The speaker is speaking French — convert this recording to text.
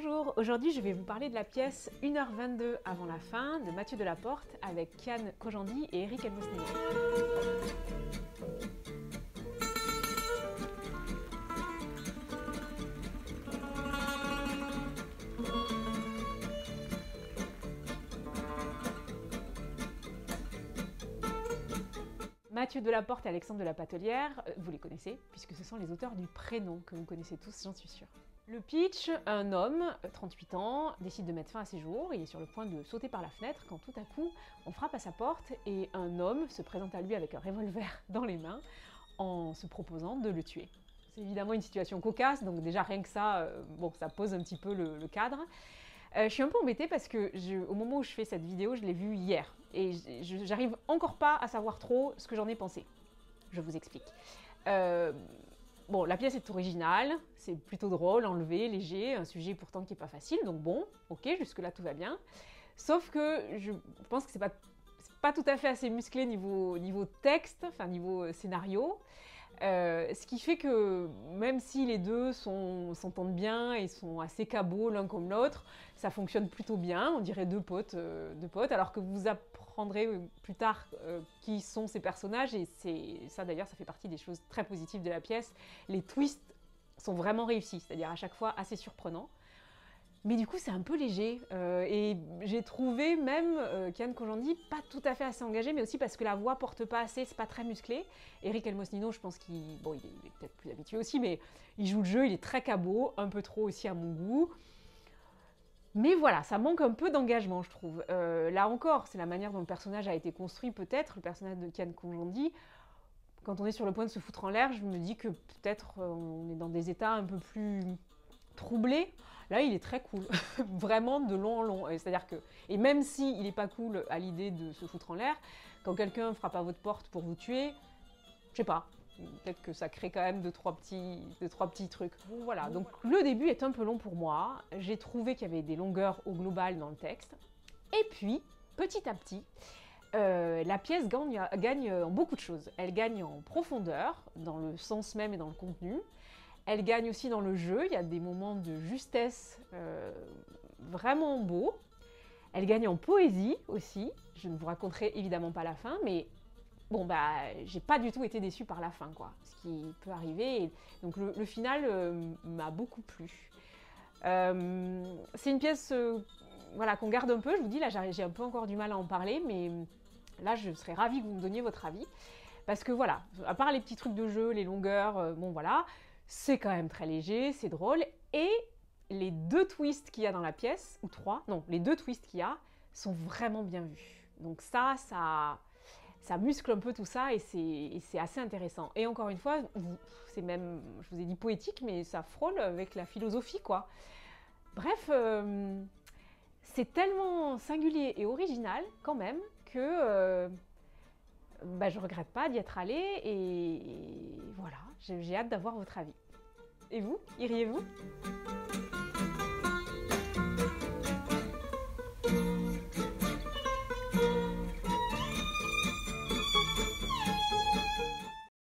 Bonjour, aujourd'hui je vais vous parler de la pièce 1h22 avant la fin de Mathieu Delaporte avec Kian Kojandi et Eric Elmosnino. Mathieu Delaporte et Alexandre de la Patelière, vous les connaissez, puisque ce sont les auteurs du Prénom, que vous connaissez tous, j'en suis sûre. Le pitch, un homme, 38 ans, décide de mettre fin à ses jours, il est sur le point de sauter par la fenêtre quand tout à coup, on frappe à sa porte et un homme se présente à lui avec un revolver dans les mains en se proposant de le tuer. C'est évidemment une situation cocasse, donc déjà rien que ça, bon, ça pose un petit peu le cadre. Je suis un peu embêtée parce que au moment où je fais cette vidéo, je l'ai vue hier. Et j'arrive encore pas à savoir trop ce que j'en ai pensé. Je vous explique. Bon, la pièce est originale, c'est plutôt drôle, enlevé, léger, un sujet pourtant qui est pas facile, donc bon, ok, jusque-là tout va bien. Sauf que je pense que c'est pas tout à fait assez musclé niveau texte, enfin niveau scénario. Ce qui fait que même si les deux s'entendent bien et sont assez cabots l'un comme l'autre, ça fonctionne plutôt bien, on dirait deux potes, alors que vous apprendrez plus tard qui sont ces personnages, et ça d'ailleurs ça fait partie des choses très positives de la pièce. Les twists sont vraiment réussis, c'est-à-dire à chaque fois assez surprenants. Mais du coup, c'est un peu léger. Et j'ai trouvé même Kian Kojandi pas tout à fait assez engagé, mais aussi parce que la voix porte pas assez, c'est pas très musclé. Eric Elmosnino, je pense qu'il est peut-être plus habitué aussi, mais il joue le jeu, il est très cabot, un peu trop aussi à mon goût. Mais voilà, ça manque un peu d'engagement, je trouve. Là encore, c'est la manière dont le personnage a été construit, peut-être, le personnage de Kian Kojandi. Quand on est sur le point de se foutre en l'air, je me dis que peut-être on est dans des états un peu plus troublé. Là, il est très cool, vraiment de long en long. C'est-à-dire que, et même s'il n'est pas cool à l'idée de se foutre en l'air, quand quelqu'un frappe à votre porte pour vous tuer, je sais pas, peut-être que ça crée quand même deux, trois petits trucs. Bon, voilà, donc le début est un peu long pour moi. J'ai trouvé qu'il y avait des longueurs au global dans le texte. Et puis, petit à petit, la pièce gagne en beaucoup de choses. Elle gagne en profondeur, dans le sens même et dans le contenu. Elle gagne aussi dans le jeu, il y a des moments de justesse vraiment beaux. Elle gagne en poésie aussi, je ne vous raconterai évidemment pas la fin, mais bon bah j'ai pas du tout été déçue par la fin, quoi, ce qui peut arriver. Et donc le final m'a beaucoup plu. C'est une pièce voilà, qu'on garde un peu, je vous dis, là j'ai un peu encore du mal à en parler, mais là je serais ravie que vous me donniez votre avis. Parce que voilà, à part les petits trucs de jeu, les longueurs, bon voilà, c'est quand même très léger, c'est drôle, et les deux twists qu'il y a dans la pièce, ou trois, non, les deux twists qu'il y a, sont vraiment bien vus. Donc ça muscle un peu tout ça, et c'est assez intéressant. Et encore une fois, c'est même, je vous ai dit poétique, mais ça frôle avec la philosophie, quoi. Bref, c'est tellement singulier et original, quand même, que je regrette pas d'y être allée, et voilà, j'ai hâte d'avoir votre avis. Et vous, iriez-vous ?